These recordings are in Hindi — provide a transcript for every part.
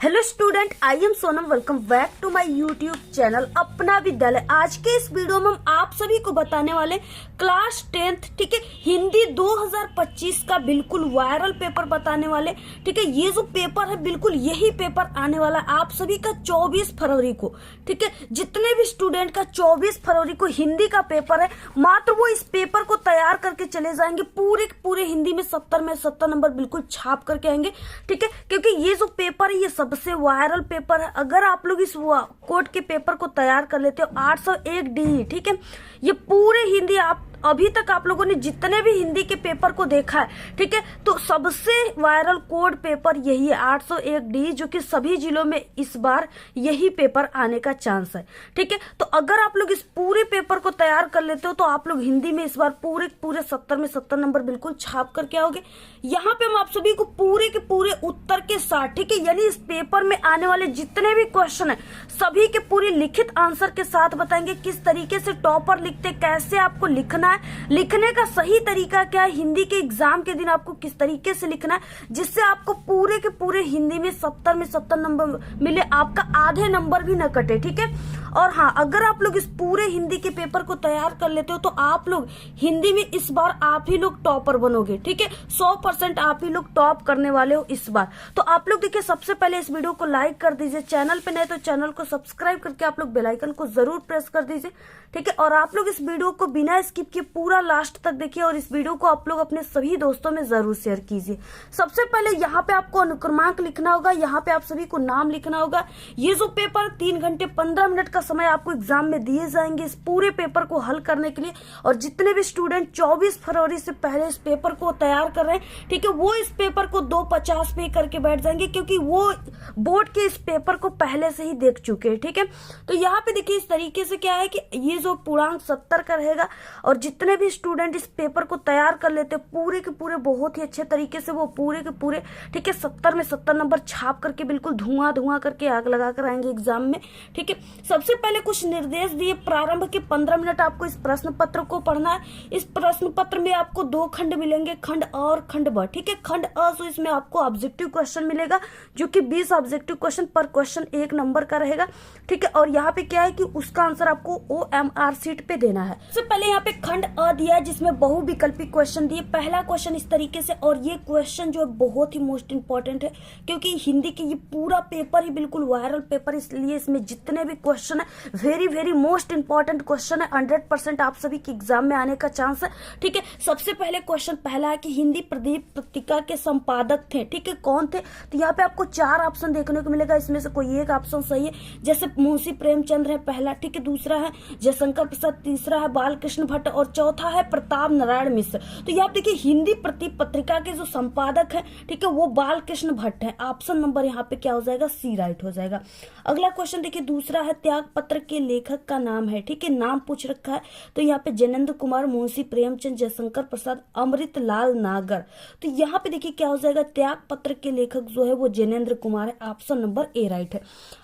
Hello student, I am Sonam. Welcome back to my YouTube channel Apna Vidyalaya. आज के इस वीडियो में हम आप सभी को बताने वाले क्लास 10th ठीक है हिंदी 2025 का बिल्कुल वायरल पेपर बताने वाले। ठीक है, ये जो पेपर है बिल्कुल यही पेपर आने वाला है आप सभी का 24 फरवरी को। ठीक है, जितने भी स्टूडेंट का 24 फरवरी को हिंदी का पेपर है, मात्र वो इस पेपर को तैयार करके चले जाएंगे। पूरे हिंदी में 70 में 70 नंबर बिल्कुल छाप करके आएंगे। ठीक है, क्योंकि ये जो पेपर है ये सबसे वायरल पेपर है। अगर आप लोग इस कोड के पेपर को तैयार कर लेते हो 801 डी, ठीक है, ये पूरे हिंदी आप अभी तक आप लोगों ने जितने भी हिंदी के पेपर को देखा है, ठीक है, तो सबसे वायरल कोड पेपर यही है 801 डी, जो कि सभी जिलों में इस बार यही पेपर आने का चांस है। ठीक है, तो अगर आप लोग इस पूरे पेपर को तैयार कर लेते हो तो आप लोग हिंदी में इस बार पूरे 70 में 70 नंबर बिल्कुल छाप करके आओगे। यहाँ पे हम आप सभी को पूरे के पूरे उत्तर के साथ, ठीक है, यानी इस पेपर में आने वाले जितने भी क्वेश्चन है सभी के पूरे लिखित आंसर के साथ बताएंगे। किस तरीके से टॉपर लिखते, कैसे आपको लिखना है, लिखने का सही तरीका क्या है, हिंदी के एग्जाम के दिन आपको किस तरीके से लिखना है जिससे आपको पूरे के पूरे हिंदी में 70 में 70 नंबर मिले, आपका आधे नंबर भी न कटे। ठीक है, और हाँ, अगर आप लोग इस पूरे हिंदी के पेपर को तैयार कर लेते हो तो आप लोग हिंदी में इस बार आप ही लोग टॉपर बनोगे। ठीक है, 100% आप ही लोग टॉप करने वाले हो इस बार। तो आप लोग देखिए, सबसे पहले इस वीडियो को लाइक कर दीजिए, चैनल पे नए तो चैनल को सब्सक्राइब करके आप लोग बेल आइकन को जरूर प्रेस कर दीजिए। ठीक है, और आप लोग इस वीडियो को बिना स्किप किए पूरा लास्ट तक देखिए और इस वीडियो को आप लोग अपने सभी दोस्तों में जरूर शेयर कीजिए। सबसे पहले यहाँ पे आपको अनुक्रमांक लिखना होगा, यहाँ पे आप सभी को नाम लिखना होगा। ये जो पेपर 3 घंटे 15 मिनट का समय आपको एग्जाम में दिए जाएंगे इस पूरे पेपर को हल करने के लिए। और जितने भी स्टूडेंट 24 फरवरी से पहले इस पेपर को तैयार कर रहे हैं, ठीक है, वो इस पेपर को 250 पे करके बैठ जाएंगे, क्योंकि वो बोर्ड के इस पेपर को पहले से ही देख चुके हैं। ठीक है, तो यहाँ पे देखिए इस तरीके से क्या है कि ये जो पूर्णांक 70 का रहेगा और जितने भी स्टूडेंट इस पेपर को तैयार कर लेते हैं पूरे के पूरे बहुत ही अच्छे तरीके से वो पूरे के पूरे, ठीक है, 70 में 70 नंबर छाप करके बिल्कुल धुआं करके आग लगा कर आएंगे एग्जाम में। ठीक है, सबसे पहले कुछ निर्देश दिए। प्रारंभ के 15 मिनट आपको इस प्रश्न पत्र को पढ़ना है। इस प्रश्न पत्र में आपको 2 खंड मिलेंगे, खंड अ और खंड ब। ठीक है, खंड अ तो इसमें आपको ऑब्जेक्टिव क्वेश्चन मिलेगा, जो कि 20 ऑब्जेक्टिव क्वेश्चन पर क्वेश्चन 1 नंबर का रहेगा। ठीक है, और यहाँ पे क्या है कि उसका आंसर आपको OMR सीट पे देना है। सबसे पहले यहाँ पे खंड अ दिया है जिसमें बहुविकल्पी क्वेश्चन दिए। पहला क्वेश्चन इस तरीके से, और ये क्वेश्चन जो है बहुत ही मोस्ट इंपॉर्टेंट है, क्योंकि हिंदी की ये पूरा पेपर ही बिल्कुल वायरल पेपर, इसलिए इसमें जितने भी क्वेश्चन है वेरी मोस्ट इंपॉर्टेंट क्वेश्चन है। 100% आप सभी के एग्जाम में आने का चांस है। ठीक है, सबसे पहले क्वेश्चन पहला है कि हिंदी प्रदीप पत्रिका के संपादक थे। ठीक है, कौन थे? तो यहाँ पे आपको 4 ऑप्शन देखने को मिलेगा, इसमें से कोई एक ऑप्शन सही है। जैसे मुंशी प्रेमचंद्र है पहला, ठीक है, दूसरा है जयशंकर प्रसाद, तीसरा है बालकृष्ण भट्ट और चौथा है प्रताप नारायण मिश्र। तो यहाँ देखिए हिंदी प्रदीप पत्रिका के जो संपादक है, ठीक है, वो बालकृष्ण भट्ट है। ऑप्शन नंबर यहाँ पे क्या हो जाएगा? सी राइट हो जाएगा। अगला क्वेश्चन देखिए, दूसरा है त्याग पत्र के लेखक का नाम है। ठीक है, नाम पूछ रखा है, तो यहाँ पे जैनेन्द्र कुमार, मुंशी प्रेमचंद, जयशंकर प्रसाद, अमृतलाल नागर। तो यहाँ पे देखिए क्या हो जाएगा? त्याग पत्र के लेखक जो है वो जैनेन्द्र कुमार है। ऑप्शन नंबर ए राइट है।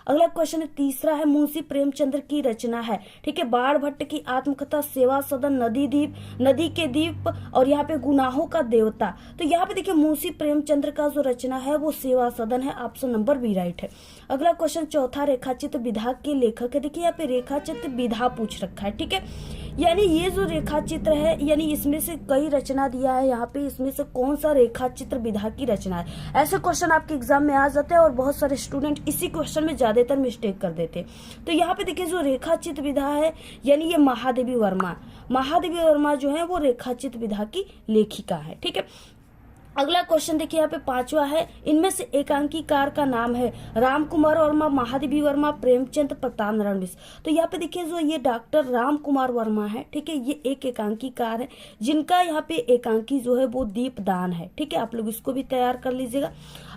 अगला क्वेश्चन है, तीसरा है मुंशी प्रेमचंद्र की रचना है। ठीक है, बाण भट्ट की आत्मकथा, सेवा सदन, नदी के दीप और यहाँ पे गुनाहों का देवता। तो यहाँ पे देखिए मुंशी प्रेमचंद्र का जो रचना है वो सेवा सदन है। ऑप्शन नंबर बी राइट है। अगला क्वेश्चन चौथा, रेखाचित्र विधा के लेखक है। देखिए यहाँ पे रेखाचित्र विधा पूछ रखा है। ठीक है, यानी ये जो रेखा चित्र है, यानी इसमें से कई रचना दिया है, यहाँ पे इसमें से कौन सा रेखा चित्र विधा की रचना है। ऐसे क्वेश्चन आपके एग्जाम में आ जाते हैं और बहुत सारे स्टूडेंट इसी क्वेश्चन में ज्यादातर मिस्टेक कर देते हैं। तो यहाँ पे देखिए जो रेखा चित्र विधा है, यानी ये महादेवी वर्मा जो है वो रेखा चित्र विधा की लेखिका है। ठीक है, अगला क्वेश्चन देखिए यहाँ पे 5वां है, इनमें से एकांकीकार का नाम है। राम कुमार वर्मा, महादेवी वर्मा, प्रेमचंद, प्रताप नारायण मिश्र। तो यहाँ पे देखिए जो ये डॉक्टर राम कुमार वर्मा है, ठीक है, ये एक एकांकीकार है जिनका यहाँ पे एकांकी जो है वो दीपदान है। ठीक है, आप लोग इसको भी तैयार कर लीजिएगा।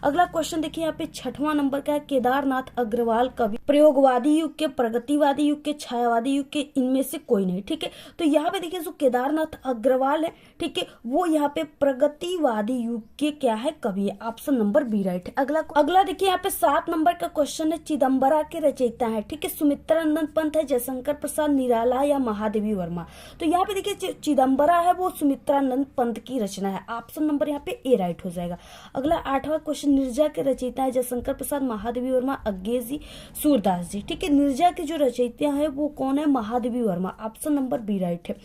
अगला क्वेश्चन देखिए यहाँ पे 6वां नंबर का है, केदारनाथ अग्रवाल कवि प्रयोगवादी युग के, प्रगतिवादी युग के, छायावादी युग के, इनमें से कोई नहीं। ठीक है, तो यहाँ पे देखिए जो केदारनाथ अग्रवाल है, ठीक है, वो यहाँ पे प्रगतिवादी युग के क्या है कवि है? ऑप्शन नंबर बी राइट है। अगला देखिए यहाँ पे 7 नंबर का क्वेश्चन है, चिदम्बरा के रचयिता है, ठीक है, सुमित्रानंद पंत है, जयशंकर प्रसाद निराला या महादेवी वर्मा? तो यहाँ पे देखिए चिदम्बरा है वो सुमित्रानंद पंत की रचना है, ऑप्शन नंबर यहाँ पे ए राइट हो जाएगा। अगला 8वां क्वेश्चन, निर्जा के रचयिता है जयशंकर प्रसाद, महादेवी वर्मा, अज्ञे जी, सूरदास जी, ठीक है। निर्जा की जो रचयिता है वो कौन है? Mahadevi Verma, option number B right है।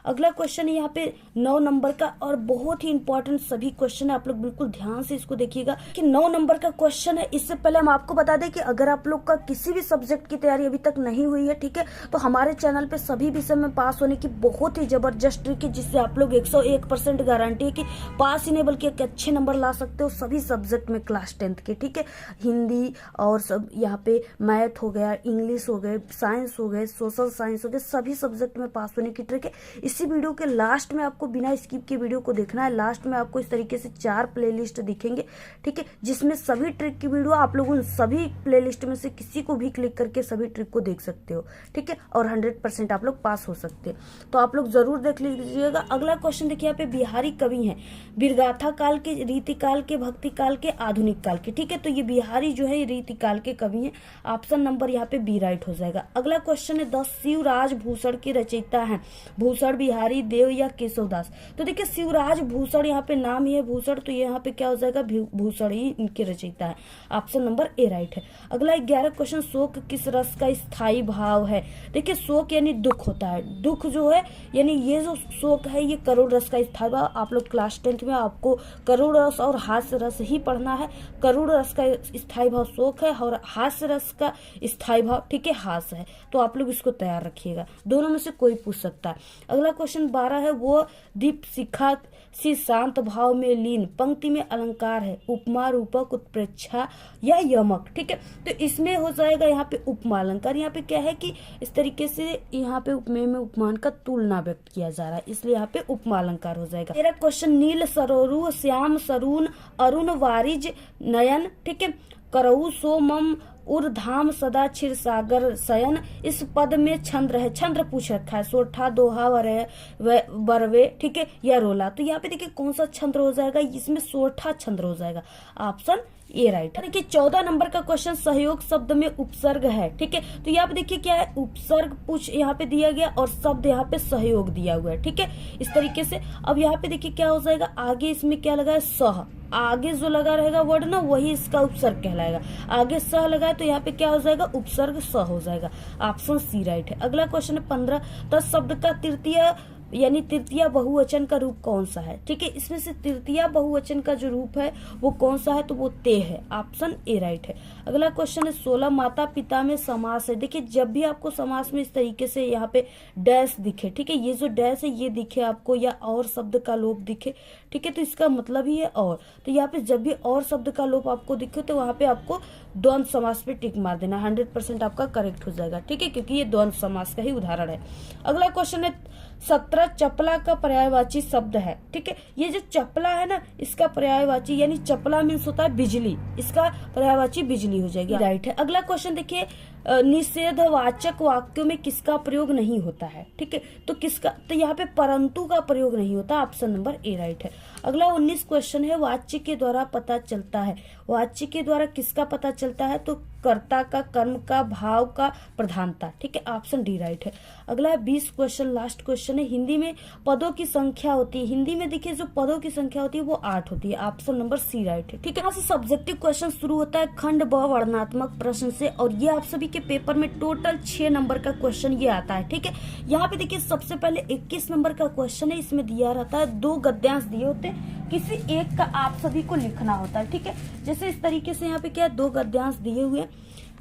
अगला क्वेश्चन है यहाँ पे 9 नंबर का और बहुत ही इंपॉर्टेंट सभी क्वेश्चन है, आप लोग बिल्कुल ध्यान से इसको देखिएगा कि 9 नंबर का क्वेश्चन है। इससे पहले हम आपको बता दें कि अगर आप लोग का किसी भी सब्जेक्ट की तैयारी अभी तक नहीं हुई है, ठीक है, तो हमारे चैनल पे सभी विषय में पास होने की बहुत ही जबरदस्त ट्रिक है, जिससे आप लोग 101% गारंटी है कि पास ही नहीं बल्कि अच्छे नंबर ला सकते हो सभी सब्जेक्ट में क्लास 10th के, ठीक है। हिंदी और सब यहाँ पे मैथ हो गया, इंग्लिश हो गए, साइंस हो गए, सोशल साइंस हो गए, सभी सब्जेक्ट में पास होने की ट्रिक है। इसी वीडियो के लास्ट में आपको बिना स्किप के वीडियो को देखना है। लास्ट में आपको इस तरीके से 4 प्लेलिस्ट दिखेंगे, ठीक है, जिसमें सभी ट्रिक की वीडियो आप लोग उन सभी प्लेलिस्ट में से किसी को भी क्लिक करके सभी ट्रिक को देख सकते हो, ठीक है, और 100% आप लोग पास हो सकते हैं। तो आप लोग जरूर देख लीजिएगा। अगला क्वेश्चन देखिए, यहाँ पे बिहारी कवि हैं, वीरगाथा काल के, रीति काल के, भक्ति काल के, आधुनिक काल के, ठीक है। तो ये बिहारी जो है रीति काल के कवि हैं, ऑप्शन नंबर यहाँ पे बी राइट हो जाएगा। अगला क्वेश्चन है 10 शिवराज भूषण के रचयिता हैं, भूषण, बिहारी, देव या केशवदास? तो देखिए शिवराज भूषण यहाँ पे नाम ही है भूषण, तो यहाँ पे क्या हो जाएगा? भूषण ही इनके रचयिता है, ऑप्शन नंबर ए राइट है। अगला 11 क्वेश्चन, शोक किस रस का स्थायी भाव है? देखिए शोक यानी दुख होता है, दुख जो है यानी ये जो शोक है ये करुण रस का स्थायी भाव। आप लोग क्लास 10th में आपको करुण रस और हास्य रस ही पढ़ना है। करुण रस का स्थायी भाव शोक है और हास्य रस का स्थायी भाव, ठीक है, हास्य है। तो आप लोग इसको तैयार रखिएगा, दोनों में से कोई पूछ सकता है। अगला क्वेश्चन 12 है, वो दीप शिखा सी शांत भाव में लीन, पंक्ति में अलंकार है, उपमा, रूपक, उत्प्रेक्षा या यमक, ठीक है। तो इसमें हो जाएगा यहाँ पे उपमा अलंकार। यहाँ पे क्या है कि इस तरीके से यहाँ पे उपमेय में उपमान का तुलना व्यक्त किया जा रहा है, इसलिए यहाँ पे उपमा अलंकार हो जाएगा। मेरा क्वेश्चन, नील सरोरु श्याम सरून अरुण वारिज नयन, ठीक है, करऊ सो मम उर्धाम सदा क्षीर सागर शयन, इस पद में छंद है, छंद पूछ रखा है, सोठा, दोहा, बरवे, ठीक है, या रोला? तो यहाँ पे देखिए कौन सा छंद हो जाएगा? इसमें सोठा छंद हो जाएगा, ऑप्शन ए राइट है। देखिए 14 नंबर का क्वेश्चन, सहयोग शब्द में उपसर्ग है, ठीक है। तो यहाँ पे देखिए क्या है, उपसर्ग पूछ यहाँ पे दिया गया और शब्द यहाँ पे सहयोग दिया हुआ है, ठीक है, इस तरीके से। अब यहाँ पे देखिए क्या हो जाएगा, आगे इसमें क्या लगा है? सह, आगे जो लगा रहेगा वर्ड ना वही इसका उपसर्ग कहलाएगा। आगे सह लगा तो यहाँ पे क्या हो जाएगा? उपसर्ग स हो जाएगा, ऑप्शन सी राइट है। अगला क्वेश्चन है 15, तत् शब्द का तृतीय यानी तृतीया बहुवचन का रूप कौन सा है? ठीक है, इसमें से तृतीया बहुवचन का जो रूप है वो कौन सा है? तो वो ते है, ऑप्शन ए राइट है। अगला क्वेश्चन है 16, माता पिता में समास है। देखिए जब भी आपको समास में इस तरीके से यहाँ पे डैश दिखे, ठीक है, ये जो डैश है ये दिखे आपको या और शब्द का लोप दिखे, ठीक है, तो इसका मतलब ही है और। तो यहाँ पे जब भी और शब्द का लोप आपको दिखे तो वहां पे आपको द्वंद्व समास पे टिक मार देना, 100% आपका करेक्ट हो जाएगा, ठीक है, क्योंकि ये द्वंद्व समास का ही उदाहरण है। अगला क्वेश्चन है 17, चपला का पर्यायवाची शब्द है। ठीक है, ये जो चपला है ना इसका पर्यायवाची यानी चपला मीन्स होता है बिजली, इसका पर्यायवाची बिजली हो जाएगी, राइट है। अगला क्वेश्चन देखिए, निषेधवाचक वाक्यों में किसका प्रयोग नहीं होता है? ठीक है, तो किसका, तो यहाँ पे परंतु का प्रयोग नहीं होता, ऑप्शन नंबर ए राइट है। अगला 19 क्वेश्चन है, वाच्य के द्वारा पता चलता है। वाच्य के द्वारा किसका पता चलता है? तो कर्ता का, कर्म का, भाव का, प्रधानता, ठीक है, ऑप्शन डी राइट है। अगला 20 क्वेश्चन, लास्ट क्वेश्चन है, हिंदी में पदों की संख्या होती है। हिंदी में देखिए जो पदों की संख्या होती है वो 8 होती है, ऑप्शन नंबर सी राइट है। ठीक है, यहाँ से सब्जेक्टिव क्वेश्चन शुरू होता है खंड ब वर्णनात्मक प्रश्न से, और ये आप सभी के पेपर में टोटल 6 नंबर का क्वेश्चन ये आता है। ठीक है, यहाँ पे देखिए सबसे पहले 21 नंबर का क्वेश्चन है, इसमें दिया रहता है 2 गद्यांश दिए होते हैं, किसी एक का आप सभी को लिखना होता है। ठीक है, जैसे इस तरीके से यहाँ पे क्या 2 गद्यांश दिए हुए हैं।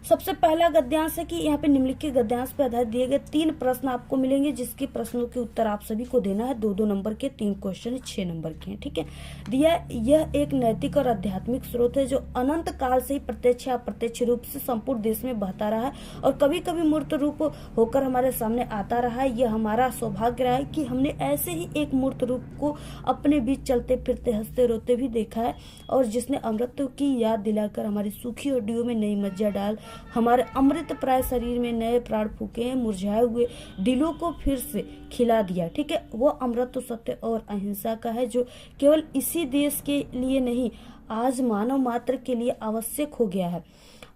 सबसे पहला गद्यांश है कि यहाँ पे निम्नलिखित गद्यांश पे आधारित दिए गए 3 प्रश्न आपको मिलेंगे, जिसके प्रश्नों के उत्तर आप सभी को देना है। 2-2 नंबर के 3 क्वेश्चन 6 नंबर के हैं। ठीक है, दिया यह एक नैतिक और आध्यात्मिक स्रोत है जो अनंत काल से ही प्रत्यक्ष या अप्रत्यक्ष रूप से संपूर्ण देश में बहता रहा है और कभी कभी मूर्त रूप होकर हमारे सामने आता रहा है। यह हमारा सौभाग्य रहा है कि हमने ऐसे ही एक मूर्त रूप को अपने बीच चलते फिरते हंसते रोते भी देखा है, और जिसने अमृत की याद दिलाकर हमारी सूखी हड्डियों में नई मज्जा डाल हमारे अमृत प्राय शरीर में नए प्राण फूके हैं, मुरझाए हुए दिलों को फिर से खिला दिया। ठीक है, वो अमृत तो सत्य और अहिंसा का है जो केवल इसी देश के लिए नहीं आज मानव मात्र के लिए आवश्यक हो गया है।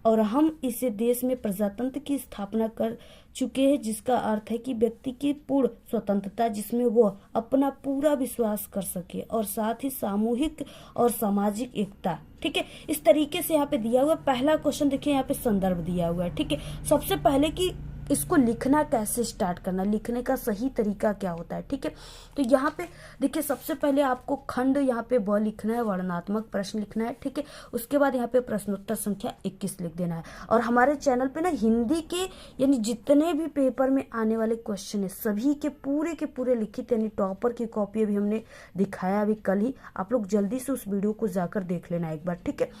और हम इसे देश में प्रजातंत्र की स्थापना कर चुके हैं, जिसका अर्थ है कि व्यक्ति की पूर्ण स्वतंत्रता, जिसमें वो अपना पूरा विश्वास कर सके, और साथ ही सामूहिक और सामाजिक एकता। ठीक है, इस तरीके से यहाँ पे दिया हुआ पहला क्वेश्चन देखिए, यहाँ पे संदर्भ दिया हुआ है। ठीक है, सबसे पहले कि इसको लिखना कैसे स्टार्ट करना, लिखने का सही तरीका क्या होता है। ठीक है, तो यहाँ पे देखिए सबसे पहले आपको खंड यहाँ पे ब लिखना है, वर्णनात्मक प्रश्न लिखना है। ठीक है, उसके बाद यहाँ पे प्रश्नोत्तर संख्या 21 लिख देना है। और हमारे चैनल पे ना हिंदी के यानी जितने भी पेपर में आने वाले क्वेश्चन है सभी के पूरे लिखित यानी टॉपर की कॉपी भी हमने दिखाया अभी कल ही। आप लोग जल्दी से उस वीडियो को जाकर देख लेना एक बार। ठीक है,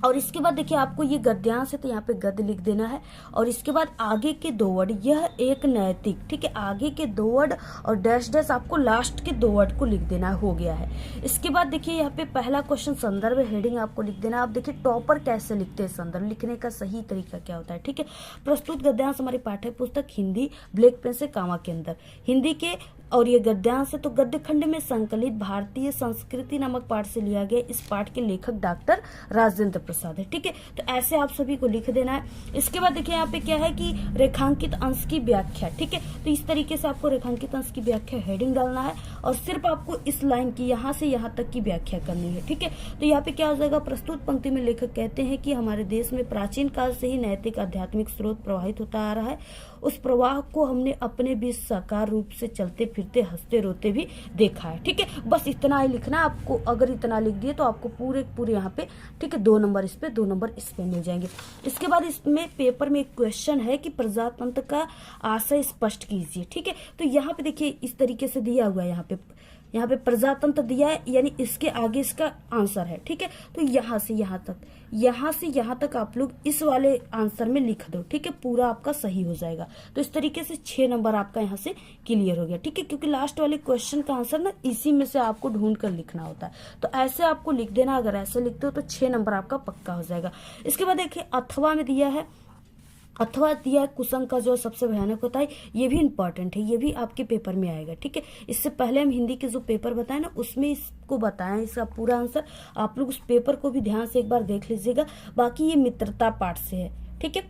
और इसके बाद देखिए आपको ये गद्यांश है तो यहाँ पे गद्य लिख देना है। और इसके बाद आगे के 2 वर्ड, यह एक नैतिक। ठीक है, आगे के 2 वर्ड और डैश डैश आपको लास्ट के 2 वर्ड को लिख देना हो गया है। इसके बाद देखिए यहाँ पे पहला क्वेश्चन संदर्भ हेडिंग आपको लिख देना है। आप देखिए टॉपर कैसे लिखते हैं, संदर्भ लिखने का सही तरीका क्या होता है। ठीक है, प्रस्तुत गद्यांश हमारी पाठ्य पुस्तक हिंदी ब्लैक पेन से कामा के अंदर हिंदी के, और ये गद्यांश है तो गद्य खंड में संकलित भारतीय संस्कृति नामक पाठ से लिया गया। इस पाठ के लेखक डॉक्टर राजेंद्र प्रसाद है। ठीक है, तो ऐसे आप सभी को लिख देना है। इसके बाद देखिए यहाँ पे क्या है कि रेखांकित अंश की व्याख्या। ठीक है, तो इस तरीके से आपको रेखांकित अंश की व्याख्या हेडिंग डालना है और सिर्फ आपको इस लाइन की यहाँ से यहाँ तक की व्याख्या करनी है। ठीक है, तो यहाँ पे क्या हो जाएगा, प्रस्तुत पंक्ति में लेखक कहते हैं कि हमारे देश में प्राचीन काल से ही नैतिक आध्यात्मिक स्रोत प्रवाहित होता आ रहा है। उस प्रवाह को हमने अपने बीच साकार रूप से चलते फिरते हंसते रोते भी देखा है। ठीक है, बस इतना ही लिखना है आपको। अगर इतना लिख दिए तो आपको पूरे यहाँ पे ठीक है 2 नंबर इस पे 2 नंबर इस पे मिल जाएंगे। इसके बाद इसमें पेपर में एक क्वेश्चन है कि प्रजातंत्र का आशय स्पष्ट कीजिए। ठीक है, तो यहाँ पे देखिए इस तरीके से दिया हुआ है, यहाँ पे प्रजातंत्र दिया है यानी इसके आगे इसका आंसर है। ठीक है, तो यहाँ से यहाँ तक आप लोग इस वाले आंसर में लिख दो। ठीक है, पूरा आपका सही हो जाएगा। तो इस तरीके से 6 नंबर आपका यहाँ से क्लियर हो गया। ठीक है, क्योंकि लास्ट वाले क्वेश्चन का आंसर ना इसी में से आपको ढूंढ कर लिखना होता है, तो ऐसे आपको लिख देना। अगर ऐसे लिखते हो तो 6 नंबर आपका पक्का हो जाएगा। इसके बाद देखिए अथवा में दिया है, अथवा दिया कुसंग का जो सबसे भयानक होता है, ये भी इंपॉर्टेंट है, ये भी आपके पेपर में आएगा। ठीक है, इससे पहले हम हिंदी के जो पेपर बताए ना उसमें इसको बताया इसका पूरा आंसर। आप लोग उस पेपर को भी ध्यान से एक बार देख लीजिएगा। बाकी ये मित्रता पाठ से है। ठीक है,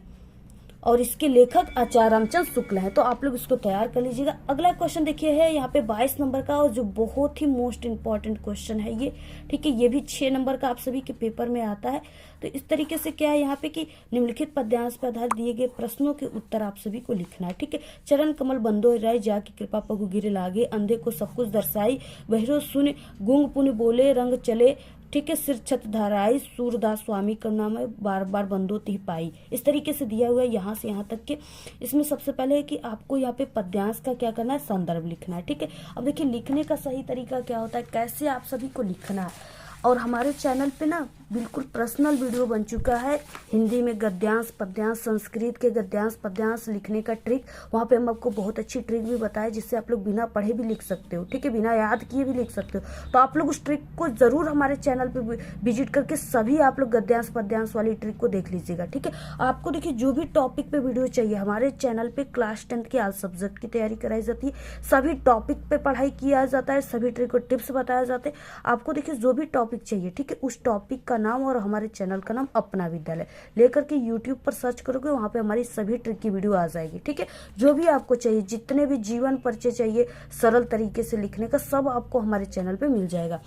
और इसके लेखक आचार्य रामचंद्र शुक्ल हैं, तो आप लोग इसको तैयार कर लीजिएगा। अगला क्वेश्चन देखिए है यहाँ पे 22 नंबर का, और जो बहुत ही मोस्ट इंपॉर्टेंट क्वेश्चन है ये। ठीक है, ये भी 6 नंबर का आप सभी के पेपर में आता है। तो इस तरीके से क्या है यहाँ पे कि निम्नलिखित पद्यांश पर आधारित दिए गए प्रश्नों के उत्तर आप सभी को लिखना है। ठीक है, चरण कमल बंदो राय जाकी कृपा पगु गिरे लागे, अंधे को सब कुछ दर्शाई, बहिरो सुन गुंग पुन बोले रंग चले। ठीक है, सिर छत धाराई, सूरदास स्वामी का नाम है, बार बार बंदो तिह पाई। इस तरीके से दिया हुआ है यहाँ से यहाँ तक के। इसमें सबसे पहले है कि आपको यहाँ पे पद्यांश का क्या करना है, संदर्भ लिखना है। ठीक है, अब देखिए लिखने का सही तरीका क्या होता है, कैसे आप सभी को लिखना है। और हमारे चैनल पे ना बिल्कुल पर्सनल वीडियो बन चुका है हिंदी में गद्यांश पद्यांश, संस्कृत के गद्यांश पद्यांश लिखने का ट्रिक। वहाँ पे हम आपको बहुत अच्छी ट्रिक भी बताए जिससे आप लोग बिना पढ़े भी लिख सकते हो। ठीक है, बिना याद किए भी लिख सकते हो। तो आप लोग उस ट्रिक को जरूर हमारे चैनल पे विजिट करके सभी आप लोग गद्यांश पद्यांश वाली ट्रिक को देख लीजिएगा। ठीक है, आपको देखिए जो भी टॉपिक पे वीडियो चाहिए हमारे चैनल पे क्लास 10 के ऑल सब्जेक्ट की तैयारी कराई जाती है, सभी टॉपिक पे पढ़ाई किया जाता है, सभी ट्रिक और टिप्स बताए जाते हैं। आपको देखिए जो भी टॉपिक चाहिए, ठीक है, उस टॉपिक का नाम और हमारे चैनल का नाम अपना विद्यालय लेकर के यूट्यूब पर सर्च करोगे, वहां पे हमारी सभी ट्रिक की वीडियो आ जाएगी। ठीक है, जो भी आपको चाहिए, जितने भी जीवन परिचय चाहिए सरल तरीके से लिखने का, सब आपको हमारे चैनल पे मिल जाएगा।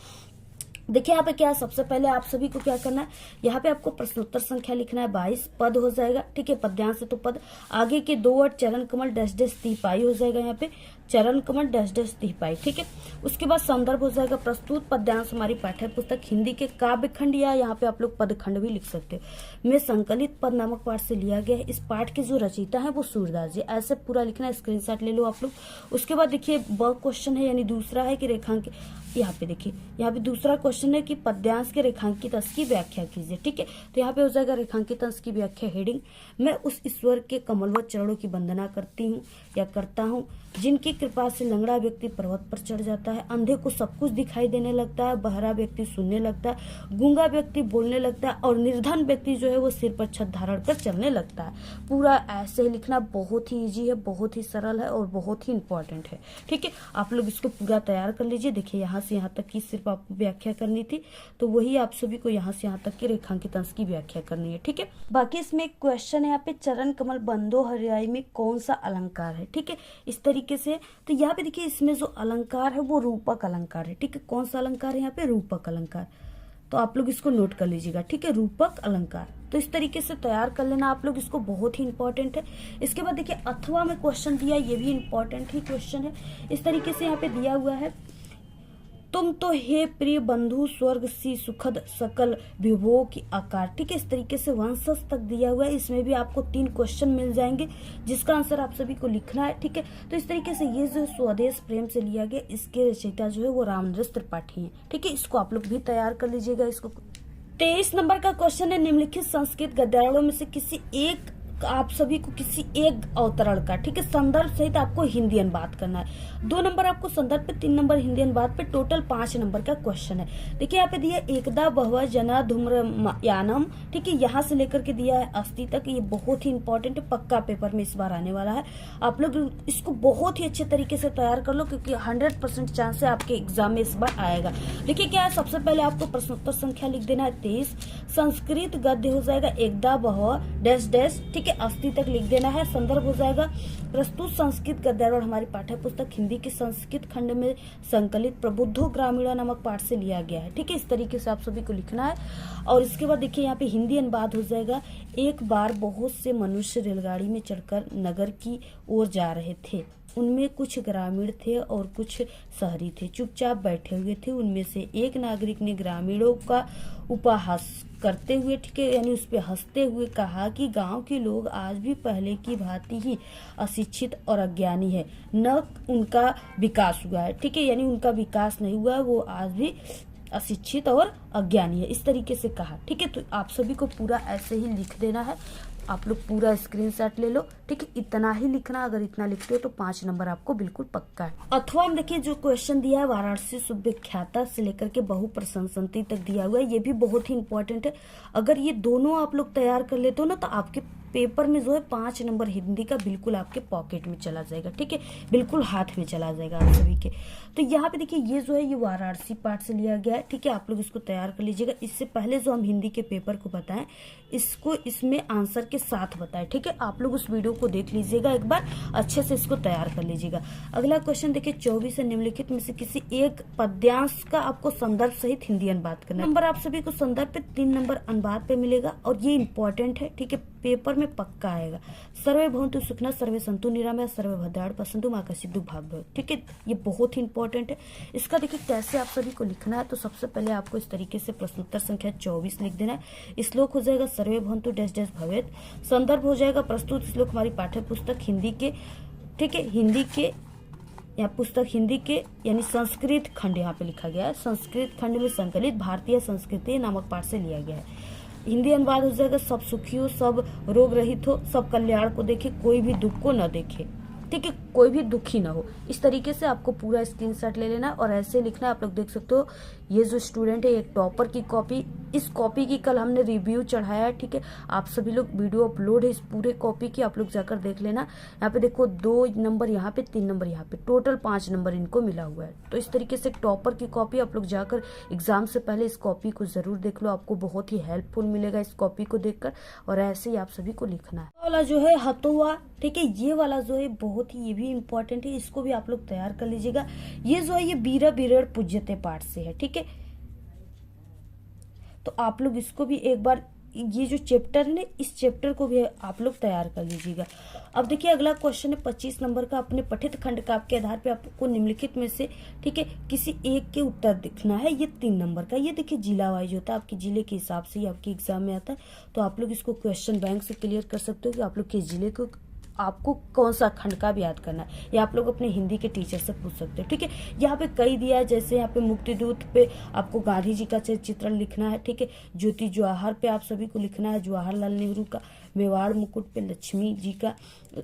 देखिए यहाँ पे क्या है, सबसे पहले आप सभी को क्या करना है, यहाँ पे आपको प्रश्नोत्तर संख्या लिखना है 22, पद हो जाएगा। ठीक है, पद्यांश है तो पद, आगे के 2 वर्ड चरण कमल डैश डैश तिपाई हो जाएगा, यहाँ पे चरण कमल डैश डैश तिपाई। ठीक है, उसके बाद संदर्भ हो जाएगा प्रस्तुत पद्यांश हमारी पाठ्य पुस्तक हिंदी के काव्य खंड, या यहाँ पे आप लोग पद खंड भी लिख सकते हो, में संकलित पद नामक पाठ से लिया गया है। इस पाठ के जो रचयिता है वो सूरदास जी। ऐसे पूरा लिखना है, स्क्रीनशॉट ले लो आप लोग। उसके बाद देखिए ब क्वेश्चन है, यानी दूसरा है कि रेखांक, यहाँ पे देखिए यहाँ पे दूसरा क्वेश्चन है कि पद्यांश के रेखांकित अंश की व्याख्या कीजिए। ठीक है, तो यहाँ पे हो जाएगा रेखांकित अंश की व्याख्या हेडिंग, मैं उस ईश्वर के कमलवत चरणों की वंदना करती हूँ या करता हूँ जिनकी कृपा से लंगड़ा व्यक्ति पर्वत पर चढ़ जाता है, अंधे को सब कुछ दिखाई देने लगता है, बहरा व्यक्ति सुनने लगता है, गूंगा व्यक्ति बोलने लगता है और निर्धन व्यक्ति जो है वो सिर पर छत धारण कर चलने लगता है। पूरा ऐसे ही लिखना बहुत ही इजी है, बहुत ही सरल है और बहुत ही इंपॉर्टेंट है। ठीक है, आप लोग इसको पूरा तैयार कर लीजिए। देखिए यहाँ से यहाँ तक की सिर्फ आपको व्याख्या करनी थी, तो वही आप सभी को यहाँ से यहाँ तक के रेखांकित अंश की व्याख्या करनी है। ठीक है, बाकी इसमें एक क्वेश्चन है यहाँ पे, चरण कमल बंदो हरियाई में कौन सा अलंकार है। ठीक है, इस तरीके से तो यहाँ पे देखिए इसमें जो अलंकार है वो रूपक अलंकार है। ठीक है, कौन सा अलंकार है यहाँ पे, रूपक अलंकार। तो आप लोग इसको नोट कर लीजिएगा। ठीक है, रूपक अलंकार। तो इस तरीके से तैयार कर लेना आप लोग इसको, बहुत ही इंपॉर्टेंट है। इसके बाद देखिए अथवा में क्वेश्चन दिया, ये भी इंपॉर्टेंट ही क्वेश्चन है। इस तरीके से यहाँ पे दिया हुआ है, तुम तो हे प्रिय बंधु स्वर्ग सी सुखद सकल विभोग की आकार। ठीक है, इस तरीके से वंशज तक दिया हुआ है। इसमें भी आपको 3 क्वेश्चन मिल जाएंगे जिसका आंसर आप सभी को लिखना है। ठीक है, तो इस तरीके से ये जो स्वदेश प्रेम से लिया गया, इसके रचयिता जो है वो रामनरेश त्रिपाठी हैं। ठीक है, इसको आप लोग भी तैयार कर लीजिएगा। इसको 23 नंबर का क्वेश्चन है, निम्नलिखित संस्कृत गद्यारों में से किसी एक आप सभी को किसी एक अवतरण का, ठीक है, संदर्भ सहित आपको हिंदी अनुवाद करना है। 2 नंबर आपको संदर्भ पे, 3 नंबर हिंदी अनुवाद पे, टोटल 5 नंबर का क्वेश्चन है। देखिए यहाँ पे दिया एकदा बहवः जना धूम्रयानम। ठीक है, यहाँ से लेकर के दिया है अस्थि तक। ये बहुत ही इंपॉर्टेंट है, पक्का पेपर में इस बार आने वाला है। आप लोग इसको बहुत ही अच्छे तरीके से तैयार कर लो, क्योंकि 100% चांस है आपके एग्जाम में इस बार आएगा। देखिए क्या है, सबसे पहले आपको प्रश्नोत्तर संख्या लिख देना है 23। संस्कृत गद्य हो जाएगा एकदा बहवः डैश डैश, ठीक है, अस्थि तक लिख देना है। संदर्भ हो जाएगा प्रस्तुत संस्कृत गद्यारोह हमारी पाठ्य पुस्तक हिंदी के संस्कृत खंड में संकलित प्रबुद्धो ग्रामीणा नामक पाठ से लिया गया है। ठीक है, इस तरीके से आप सभी को लिखना है। और इसके बाद देखिए यहाँ पे हिंदी अनुवाद हो जाएगा, एक बार बहुत से मनुष्य रेलगाड़ी में चढ़कर नगर की ओर जा रहे थे। उनमें कुछ ग्रामीण थे और कुछ शहरी थे, चुपचाप बैठे हुए थे। उनमें से एक नागरिक ने ग्रामीणों का उपहास करते हुए, ठीक है, यानी उस पे हंसते हुए कहा कि गांव के लोग आज भी पहले की भांति ही अशिक्षित और अज्ञानी है, न उनका विकास हुआ है। ठीक है, यानी उनका विकास नहीं हुआ है, वो आज भी अशिक्षित और अज्ञानी है, इस तरीके से कहा। ठीक है, तो आप सभी को पूरा ऐसे ही लिख देना है। आप लोग पूरा स्क्रीनशॉट ले लो। ठीक है, इतना ही लिखना, अगर इतना लिखते हो तो 5 नंबर आपको बिल्कुल पक्का है। अथवा में देखिए जो क्वेश्चन दिया है, वाराणसी सुविख्याता से लेकर के बहु प्रशंसनीय तक दिया हुआ है, ये भी बहुत ही इंपॉर्टेंट है। अगर ये दोनों आप लोग तैयार कर लेते हो ना, तो आपके पेपर में जो है 5 नंबर हिंदी का बिल्कुल आपके पॉकेट में चला जाएगा। ठीक है, बिल्कुल हाथ में चला जाएगा आप सभी के। तो यहाँ पे देखिए ये जो है ये वाराणसी पाठ से लिया गया है। ठीक है, आप लोग इसको तैयार कर लीजिएगा। इससे पहले जो हम हिंदी के पेपर को बताएं, इसको इसमें आंसर के साथ बताएं। ठीक है, आप लोग उस वीडियो को देख लीजिएगा एक बार, अच्छे से इसको तैयार कर लीजिएगा। अगला क्वेश्चन देखिए 24 है, निम्नलिखित में से किसी एक पद्यांश का आपको संदर्भ सहित हिंदी अनुवाद करना है। नंबर आप सभी को संदर्भ पे, 3 नंबर अनुवाद पे मिलेगा और ये इंपॉर्टेंट है। ठीक है, पेपर में पक्का आएगा। सर्वे भवन्तु सुखिनः, सर्वे सन्तु निरामया, सर्वे भद्राणि पश्यन्तु मा कश्चित् दुःखभाग् भवेत्। ठीक है, ये बहुत ही इंपॉर्टेंट है। इसका देखिए कैसे आप सभी को लिखना है, तो सबसे पहले आपको इस तरीके से प्रश्नोत्तर संख्या 24 लिख देना है। श्लोक हो जाएगा सर्वे भवन्तु डैश डैश भवेत्। संदर्भ हो जाएगा प्रस्तुत श्लोक हमारी पाठ्य पुस्तक हिंदी के, ठीक है, हिंदी के यहाँ पुस्तक हिंदी के यानी संस्कृत खंड यहाँ पे लिखा गया है, संस्कृत खंड में संकलित भारतीय संस्कृति नामक पाठ से लिया गया है। हिंदी अनुवाद हो जाएगा सब सुखी हो, सब रोग रहित हो, सब कल्याण को देखे, कोई भी दुख को न देखे। ठीक है, कोई भी दुखी ना हो। इस तरीके से आपको पूरा स्क्रीनशॉट ले लेना और ऐसे लिखना। आप लोग देख सकते हो ये जो स्टूडेंट है, एक टॉपर की कॉपी, इस कॉपी की कल हमने रिव्यू चढ़ाया है। ठीक है, आप सभी लोग वीडियो अपलोड है इस पूरे कॉपी की, आप लोग जाकर देख लेना। यहाँ पे देखो 2 नंबर यहाँ पे, 3 नंबर यहाँ पे, टोटल 5 नंबर इनको मिला हुआ है। तो इस तरीके से टॉपर की कॉपी आप लोग जाकर एग्जाम से पहले इस कॉपी को जरूर देख लो, आपको बहुत ही हेल्पफुल मिलेगा इस कॉपी को देखकर। और ऐसे ही आप सभी को लिखना है। वाला जो है हतोवा, ठीक है, ये वाला जो है बहुत ही, ये भी इंपॉर्टेंट है, इसको भी आप लोग तैयार कर लीजिएगा। ये जो है ये बीरा बीरड़ पूज्यते पाठ से है। ठीक है, तो आप लोग इसको भी एक बार, ये जो चैप्टर है ना, इस चैप्टर को भी आप लोग तैयार कर लीजिएगा। अब देखिए अगला क्वेश्चन है 25 नंबर का, अपने पठित खंड का के आधार पे आपको निम्नलिखित में से, ठीक है, किसी एक के उत्तर दिखना है। ये 3 नंबर का, ये देखिए जिला वाइज होता है, आपके जिले के हिसाब से ही आपके एग्जाम में आता है। तो आप लोग इसको क्वेश्चन बैंक से क्लियर कर सकते हो कि आप लोग किस जिले को आपको कौन सा खंड का भी याद करना है, या आप लोग अपने हिंदी के टीचर से पूछ सकते हो। ठीक है, यहाँ पे कई दिया है, जैसे यहाँ पे मुक्ति दूत पे आपको गांधी जी का चित्रण लिखना है। ठीक है, ज्योति जवाहर पे आप सभी को लिखना है जवाहरलाल नेहरू का, मेवाड़ मुकुट पे लक्ष्मी जी का,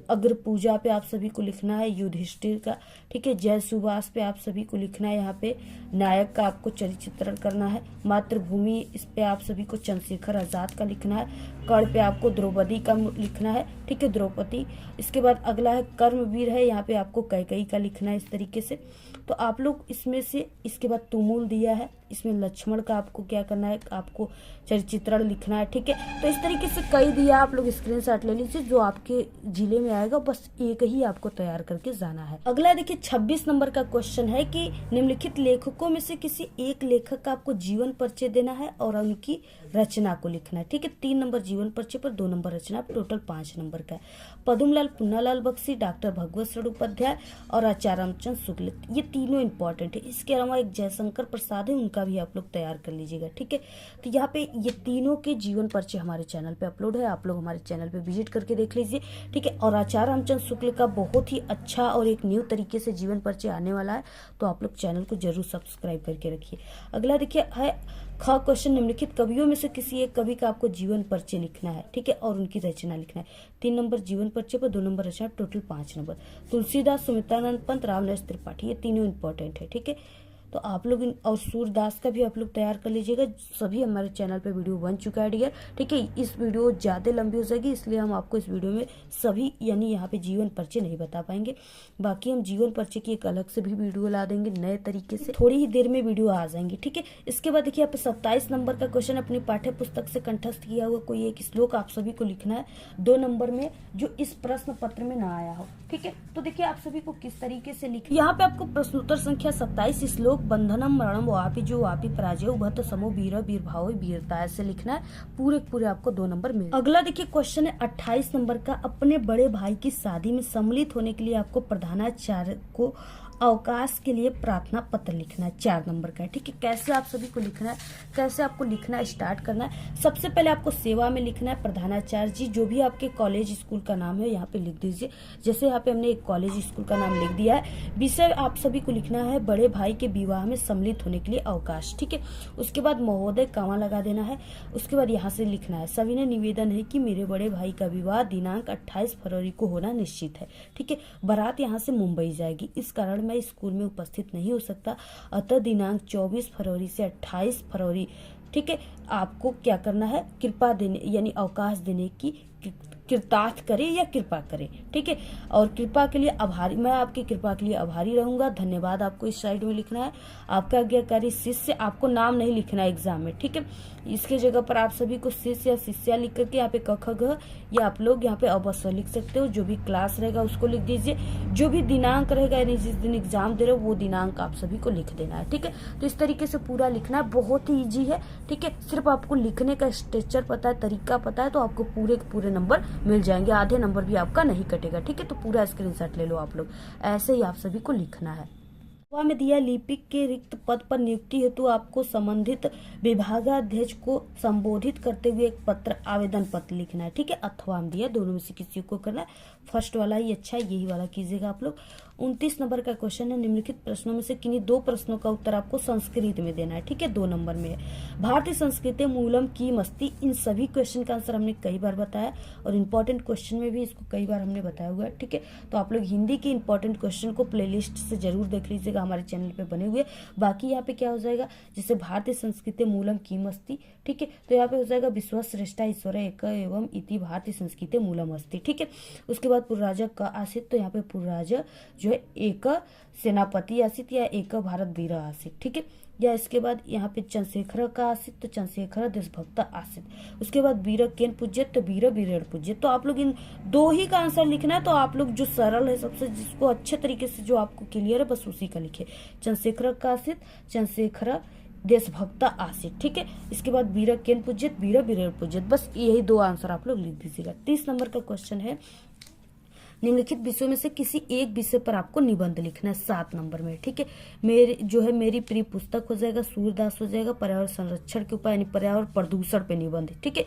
अग्र पूजा पे आप सभी को लिखना है युधिष्ठिर का। ठीक है, जय सुभाष पे आप सभी को लिखना है यहाँ पे नायक का आपको चित्रण करना है। मातृभूमि इस पे आप सभी को चंद्रशेखर आजाद का लिखना है। कर्ण पे आपको द्रौपदी का लिखना है। ठीक है, द्रौपदी। इसके बाद अगला है कर्मवीर है, यहाँ पे आपको कैकेयी का लिखना है इस तरीके से। तो आप लोग इसमें से, इसके बाद तुमुल दिया है, इसमें लक्ष्मण का आपको क्या करना है, आपको चित्रण लिखना है। ठीक है, तो इस तरीके से कई दिया, आप लोग स्क्रीनशॉट ले लीजिए, जो आपके जिले में आएगा बस एक ही आपको तैयार करके जाना है। अगला देखिए 26 नंबर का क्वेश्चन है कि निम्नलिखित लेखकों में से किसी एक लेखक का आपको जीवन परिचय देना है और उनकी रचना को लिखना है। ठीक है, 3 नंबर जीवन परिचय पर 2 नंबर रचना, टोटल 5 नंबर का है। पद्मलाल पुन्नालाल बख्शी, डॉक्टर भगवत शरण उपाध्याय और आचार्य रामचंद्र शुक्ल, ये तीनों इंपॉर्टेंट है। इसके अलावा एक जयशंकर प्रसाद है, उनका भी आप लोग तैयार कर लीजिएगा। ठीक है, तो यहाँ पे ये तीनों के जीवन परिचय हमारे चैनल पे अपलोड है, आप लोग हमारे चैनल पे विजिट करके देख लीजिए। ठीक है, और आचार्य रामचंद्र शुक्ल का बहुत ही अच्छा और एक न्यू तरीके से जीवन परिचय आने वाला है, तो आप लोग चैनल को जरूर सब्सक्राइब करके रखिए। अगला देखिए है ख क्वेश्चन, निम्नलिखित कवियों में से किसी एक कवि का आपको जीवन परिचय लिखना है। ठीक है, और उनकी रचना लिखना है। 3 नंबर जीवन परिचय पर 2 नंबर रचना, टोटल 5 नंबर। तुलसीदास, सुमित्रानंद पंत, रामदास त्रिपाठी, ये तीनों इंपॉर्टेंट है। ठीक है, तो आप लोग और सूरदास का भी आप लोग तैयार कर लीजिएगा, सभी हमारे चैनल पे वीडियो बन चुका है डियर। ठीक है, इस वीडियो ज़्यादा लंबी हो जाएगी, इसलिए हम आपको इस वीडियो में सभी यानी यहाँ पे जीवन परिचय नहीं बता पाएंगे। बाकी हम जीवन परिचय की एक अलग से भी वीडियो ला देंगे नए तरीके से, थोड़ी ही देर में वीडियो आ जाएंगी। ठीक है, इसके बाद देखिए यहाँ पे 27 नंबर का क्वेश्चन, अपनी पाठ्य पुस्तक से कंठस्थ किया हुआ कोई एक श्लोक आप सभी को लिखना है 2 नंबर में, जो इस प्रश्न पत्र में ना आया हो। ठीक है, तो देखिए आप सभी को किस तरीके से लिखना, यहाँ पे आपको प्रश्नोत्तर संख्या 27 श्लोक बंधनम मरणम वापि जो वापि पराजय उभत समो वीर वीर भाव वीरता, ऐसे लिखना है। पूरे आपको 2 नंबर मिले। अगला देखिए क्वेश्चन है 28 नंबर का, अपने बड़े भाई की शादी में सम्मिलित होने के लिए आपको प्रधानाचार्य को अवकाश के लिए प्रार्थना पत्र लिखना है, 4 नंबर का है। ठीक है, कैसे आप सभी को लिखना है, कैसे आपको लिखना स्टार्ट करना है। सबसे पहले आपको सेवा में लिखना है प्रधानाचार्य जी, जो भी आपके कॉलेज स्कूल का नाम है यहाँ पे लिख दीजिए। जैसे यहाँ पे हमने एक कॉलेज स्कूल का नाम लिख दिया है। विषय आप सभी को लिखना है बड़े भाई के विवाह में सम्मिलित होने के लिए अवकाश। ठीक है, उसके बाद महोदय कामा लगा देना है। उसके बाद यहाँ से लिखना है सविनय निवेदन है कि मेरे बड़े भाई का विवाह दिनांक 28 फरवरी को होना निश्चित है। ठीक है, बारात यहाँ से मुंबई जाएगी, इस कारण मैं स्कूल में उपस्थित नहीं हो सकता, अतः दिनांक 24 फरवरी से 28 फरवरी, ठीक है, आपको क्या करना है, कृपा देने यानी अवकाश देने की कृतार्थ करे या कृपा करे। ठीक है, और कृपा के लिए आभारी, मैं आपकी कृपा के लिए आभारी रहूंगा, धन्यवाद आपको इस साइड में लिखना है। आपका आज्ञाकारी शिष्य, आपको नाम नहीं लिखना है एग्जाम में। ठीक है, इसके जगह पर आप सभी को शिष्य या शिष्या लिख करके यहाँ पे क ख ग, या आप लोग यहाँ पे अवश्य लिख सकते हो। जो भी क्लास रहेगा उसको लिख दीजिए, जो भी दिनांक रहेगा यानी जिस दिन एग्जाम दे रहे हो वो दिनांक आप सभी को लिख देना है। ठीक है, तो इस तरीके से पूरा लिखना है, बहुत ही ईजी है। ठीक है, सिर्फ आपको लिखने का स्ट्रक्चर पता है, तरीका पता है, तो आपको पूरे नंबर मिल जाएंगे, आधे नंबर भी आपका नहीं कटेगा। ठीक है, तो पूरा स्क्रीनशॉट ले लो आप लोग, ऐसे ही आप सभी को लिखना है। में दिया लिपिक के रिक्त पद पर नियुक्ति हेतु आपको संबंधित विभागाध्यक्ष को संबोधित करते हुए एक पत्र आवेदन पत्र लिखना है। ठीक है, अथवा में दिया, दोनों में से किसी को करना है, फर्स्ट वाला ही अच्छा है, यही वाला कीजिएगा आप लोग। 29 नंबर का क्वेश्चन है, निम्नलिखित प्रश्नों में से किन्हीं 2 प्रश्नों का उत्तर आपको संस्कृत में देना है। ठीक है, 2 नंबर में है। भारतीय संस्कृति मूलम की मस्ती, इन सभी क्वेश्चन का आंसर हमने कई बार बताया और इंपॉर्टेंट क्वेश्चन में भी इसको कई बार हमने बताया हुआ है। ठीक है, तो आप लोग हिंदी के इंपॉर्टेंट क्वेश्चन को प्लेलिस्ट से जरूर देख लीजिएगा, हमारे चैनल पे बने हुए। बाकी यहाँ पे क्या हो जाएगा, जैसे भारतीय संस्कृति मूलम की मस्ती, ठीक है, तो यहाँ पे हो जाएगा विश्व श्रेष्ठा ईश्वर एक एवं इति भारतीय संस्कृति मूलम अस्ति। ठीक है, उसके बाद पूर्वराजा का आसित, तो यहाँ पे पूर्वराजा जो है एक सेनापति आसित या एक भारत वीर आसित। ठीक है, या इसके बाद यहाँ पे चंद्रशेखर का आसित, तो चंद्रशेखर देशभक्त आसित। उसके बाद वीर केन पूज्य, तो वीर वीरेण पूज्य। तो आप लोग इन 2 ही का आंसर लिखना है, तो आप लोग जो सरल है सबसे, जिसको अच्छे तरीके से जो आपको क्लियर है बस उसी का लिखे। चंद्रशेखर का आसित, चंद्रशेखर देशभक्त आसित। ठीक है, इसके बाद वीर केन पूज्यत, वीर वीरेण पूज्यत, बस यही 2 आंसर आप लोग लिख दीजिएगा। 30 नंबर का क्वेश्चन है, निम्नलिखित विषयों में से किसी एक विषय पर आपको निबंध लिखना है 7 नंबर में। ठीक है, मेरी प्रिय पुस्तक हो जाएगा, सूरदास हो जाएगा, पर्यावरण संरक्षण के उपाय यानी पर्यावरण प्रदूषण पे निबंध। ठीक है,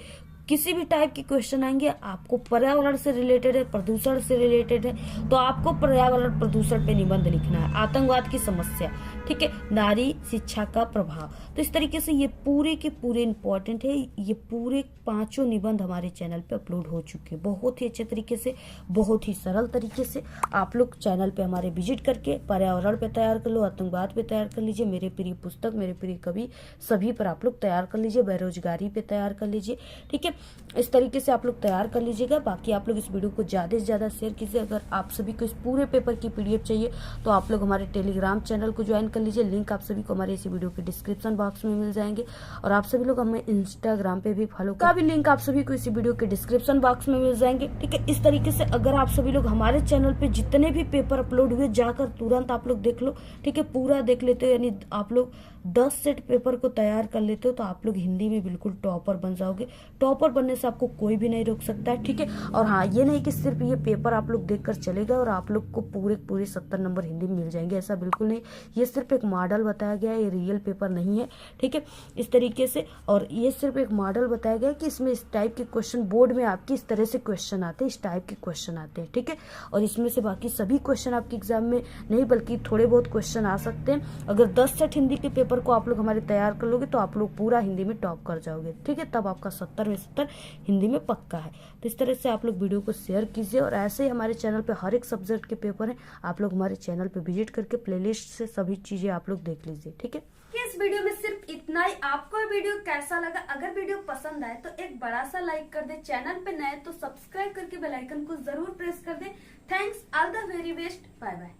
किसी भी टाइप के क्वेश्चन आएंगे, आपको पर्यावरण से रिलेटेड है, प्रदूषण से रिलेटेड है, तो आपको पर्यावरण प्रदूषण पे निबंध लिखना है। आतंकवाद की समस्या, ठीक है, नारी शिक्षा का प्रभाव। तो इस तरीके से ये पूरे के पूरे इंपॉर्टेंट है। ये पूरे 5 निबंध हमारे चैनल पे अपलोड हो चुके हैं, बहुत ही अच्छे तरीके से, बहुत ही सरल तरीके से। आप लोग चैनल पे हमारे विजिट करके पर्यावरण पे तैयार कर लो, आतंकवाद पे तैयार कर लीजिए, मेरे प्रिय पुस्तक, मेरे प्रिय कवि, सभी पर आप लोग तैयार कर लीजिए, बेरोजगारी पे तैयार कर लीजिए, ठीक है। इस तरीके से आप लोग तैयार कर लीजिएगा। बाकी आप लोग इस वीडियो को ज्यादा से ज्यादा शेयर कीजिए। अगर आप सभी को इस पूरे पेपर की पीडीएफ चाहिए तो आप लोग हमारे टेलीग्राम चैनल को ज्वाइन कर लीजिए। लिंक आप सभी को हमारे इसी वीडियो के डिस्क्रिप्शन बॉक्स में मिल जाएंगे। और आप सभी लोग हमें इंस्टाग्राम पे भी फॉलो का भी लिंक आप सभी को इसी वीडियो के डिस्क्रिप्शन बॉक्स में मिल जाएंगे, ठीक है। इस तरीके से अगर आप सभी लोग हमारे चैनल पे जितने भी पेपर अपलोड हुए जाकर तुरंत आप लोग देख लो, ठीक है, पूरा देख लेते हो, यानी आप लोग 10 सेट पेपर को तैयार कर लेते हो तो आप लोग हिंदी में बिल्कुल टॉपर बन जाओगे। टॉपर बनने से आपको कोई भी नहीं रोक सकता है, ठीक है। और हाँ, ये नहीं कि सिर्फ ये पेपर आप लोग देखकर चलेगा और आप लोग को पूरे 70 नंबर हिंदी में मिल जाएंगे, ऐसा बिल्कुल नहीं। ये सिर्फ एक मॉडल बताया गया है, ये रियल पेपर नहीं है, ठीक है, इस तरीके से। और ये सिर्फ एक मॉडल बताया गया है कि इसमें इस टाइप के क्वेश्चन बोर्ड में आपकी इस तरह से क्वेश्चन आते हैं, इस टाइप के क्वेश्चन आते हैं, ठीक है। और इसमें से बाकी सभी क्वेश्चन आपके एग्जाम में नहीं, बल्कि थोड़े बहुत क्वेश्चन आ सकते हैं। अगर 10 सेट हिंदी के पेपर को आप लोग हमारे तैयार कर लोगे तो आप लोग पूरा हिंदी में टॉप कर जाओगे, ठीक है। तब आपका 70 में 70 हिंदी में पक्का है। तो इस तरह से आप लोग वीडियो को शेयर कीजिए। और ऐसे ही हमारे चैनल पे हर एक सब्जेक्ट के पेपर हैं, आप लोग हमारे चैनल पे विजिट करके प्लेलिस्ट से सभी चीजें आप लोग देख लीजिए, ठीक है। इस वीडियो में सिर्फ इतना ही। आपको ये वीडियो कैसा लगा? अगर वीडियो पसंद आए तो एक बड़ा सा लाइक कर दे, चैनल पे नए तो सब्सक्राइब करके बेल आइकन को जरूर प्रेस कर दे। Thanks, all the very best, bye bye.